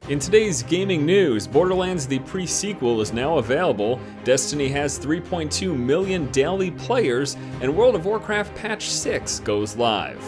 In today's gaming news, Borderlands the pre-sequel is now available, Destiny has 3.2 million daily players, and World of Warcraft Patch 6 goes live.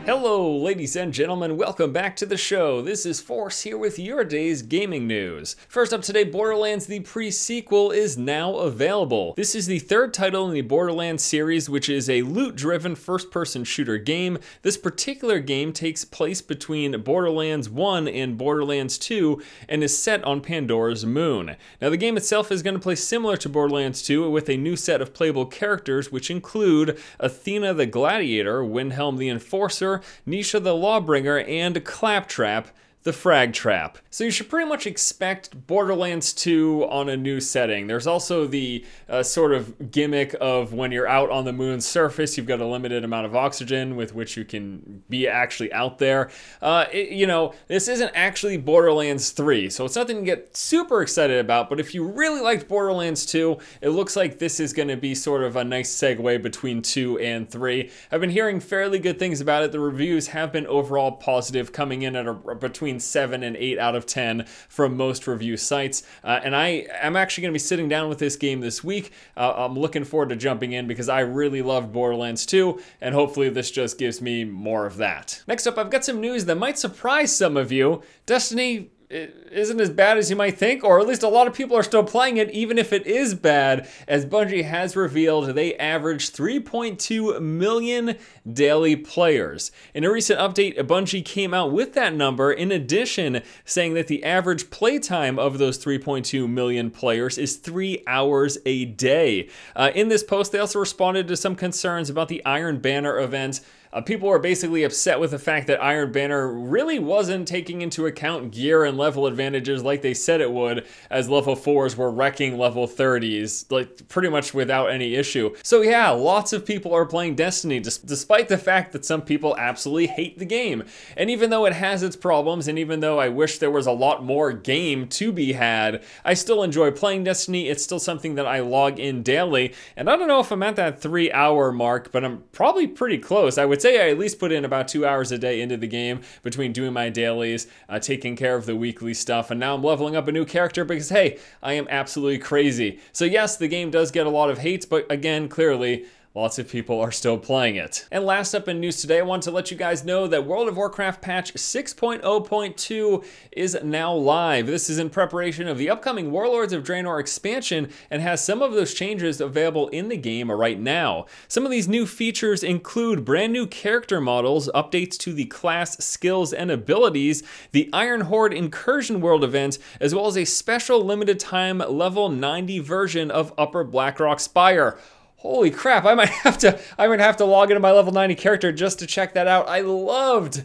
Hello ladies and gentlemen, welcome back to the show. This is Force here with your day's gaming news. First up today, Borderlands the pre-sequel is now available. This is the third title in the Borderlands series, which is a loot-driven first-person shooter game. This particular game takes place between Borderlands 1 and Borderlands 2 and is set on Pandora's moon. Now the game itself is going to play similar to Borderlands 2 with a new set of playable characters, which include Athena the Gladiator, Windhelm the Enforcer, Nisha the Lawbringer, and Claptrap the Frag Trap. So you should pretty much expect Borderlands 2 on a new setting. There's also the sort of gimmick of when you're out on the moon's surface, you've got a limited amount of oxygen with which you can be actually out there. This isn't actually Borderlands 3, so it's nothing to get super excited about, but if you really liked Borderlands 2, it looks like this is going to be sort of a nice segue between 2 and 3. I've been hearing fairly good things about it. The reviews have been overall positive, coming in at between 7 and 8 out of 10 from most review sites. And I'm actually going to be sitting down with this game this week. I'm looking forward to jumping in because I really loved Borderlands 2, and hopefully this just gives me more of that. Next up, I've got some news that might surprise some of you. Destiny isn't as bad as you might think, or at least a lot of people are still playing it even if it is bad. As Bungie has revealed, they average 3.2 million daily players. In a recent update, Bungie came out with that number, in addition saying that the average playtime of those 3.2 million players is 3 hours a day. In this post, they also responded to some concerns about the Iron Banner event. People were basically upset with the fact that Iron Banner really wasn't taking into account gear and level advantages like they said it would, as level 4s were wrecking level 30s, like pretty much without any issue. So yeah, lots of people are playing Destiny, despite the fact that some people absolutely hate the game. And even though it has its problems, and even though I wish there was a lot more game to be had, I still enjoy playing Destiny. It's still something that I log in daily, and I don't know if I'm at that 3-hour mark, but I'm probably pretty close. I would say I at least put in about 2 hours a day into the game between doing my dailies, taking care of the weekly stuff, and now I'm leveling up a new character because, hey, I am absolutely crazy. So yes, the game does get a lot of hate, but again, clearly, lots of people are still playing it. And last up in news today, I want to let you guys know that World of Warcraft patch 6.0.2 is now live. This is in preparation of the upcoming Warlords of Draenor expansion and has some of those changes available in the game right now. Some of these new features include brand new character models, updates to the class, skills, and abilities, the Iron Horde Incursion World event, as well as a special limited time level 90 version of Upper Blackrock Spire. Holy crap, I might have to log into my level 90 character just to check that out. I loved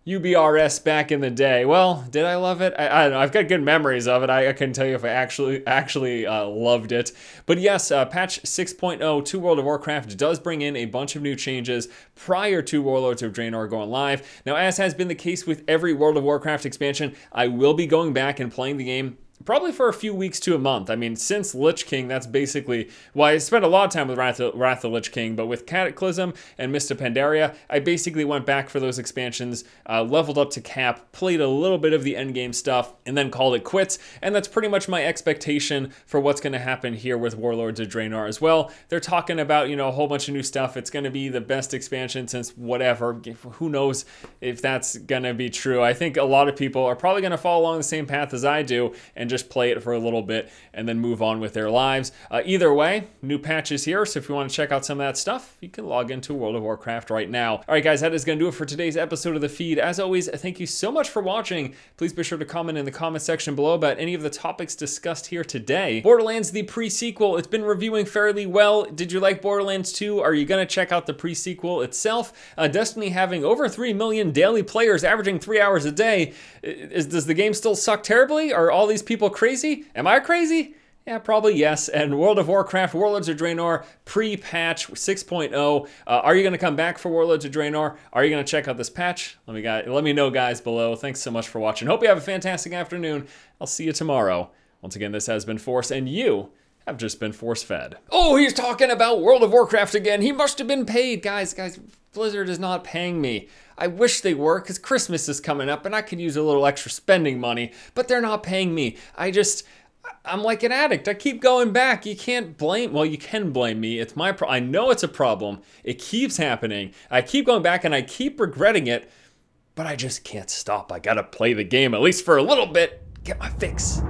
UBRS back in the day. Well, did I love it? I don't know. I've got good memories of it. I couldn't tell you if I actually loved it. But yes, patch 6.0 to World of Warcraft does bring in a bunch of new changes prior to Warlords of Draenor going live. Now, as has been the case with every World of Warcraft expansion, I will be going back and playing the game probably for a few weeks to a month. I mean, since Lich King, that's basically, well, I spent a lot of time with Wrath of Lich King, but with Cataclysm and Mist of Pandaria, I basically went back for those expansions, leveled up to cap, played a little bit of the endgame stuff, and then called it quits. And that's pretty much my expectation for what's going to happen here with Warlords of Draenor as well. They're talking about, a whole bunch of new stuff. It's going to be the best expansion since whatever. Who knows if that's going to be true. I think a lot of people are probably going to follow along the same path as I do and just play it for a little bit and then move on with their lives. Either way, new patches here, so if you want to check out some of that stuff, you can log into World of Warcraft right now. All right, guys, that is going to do it for today's episode of the feed. As always, thank you so much for watching. Please be sure to comment in the comment section below about any of the topics discussed here today. Borderlands, the pre-sequel, it's been reviewing fairly well. Did you like Borderlands 2? Are you going to check out the pre-sequel itself? Destiny having over 3 million daily players, averaging 3 hours a day. Does the game still suck terribly? Are all these people crazy? Am I crazy? Yeah, probably yes. And World of Warcraft, Warlords of Draenor, pre-patch 6.0. Are you going to come back for Warlords of Draenor? Are you going to check out this patch? Let me know, guys, below. Thanks so much for watching. Hope you have a fantastic afternoon. I'll see you tomorrow. Once again, this has been Force, and you have just been force-fed. Oh, he's talking about World of Warcraft again. He must have been paid. Guys, Blizzard is not paying me. I wish they were, because Christmas is coming up and I could use a little extra spending money, but they're not paying me. I'm like an addict. I keep going back. You can't blame, well, you can blame me. It's my problem. I know it's a problem. It keeps happening. I keep going back and I keep regretting it, but I just can't stop. I gotta play the game, at least for a little bit, get my fix.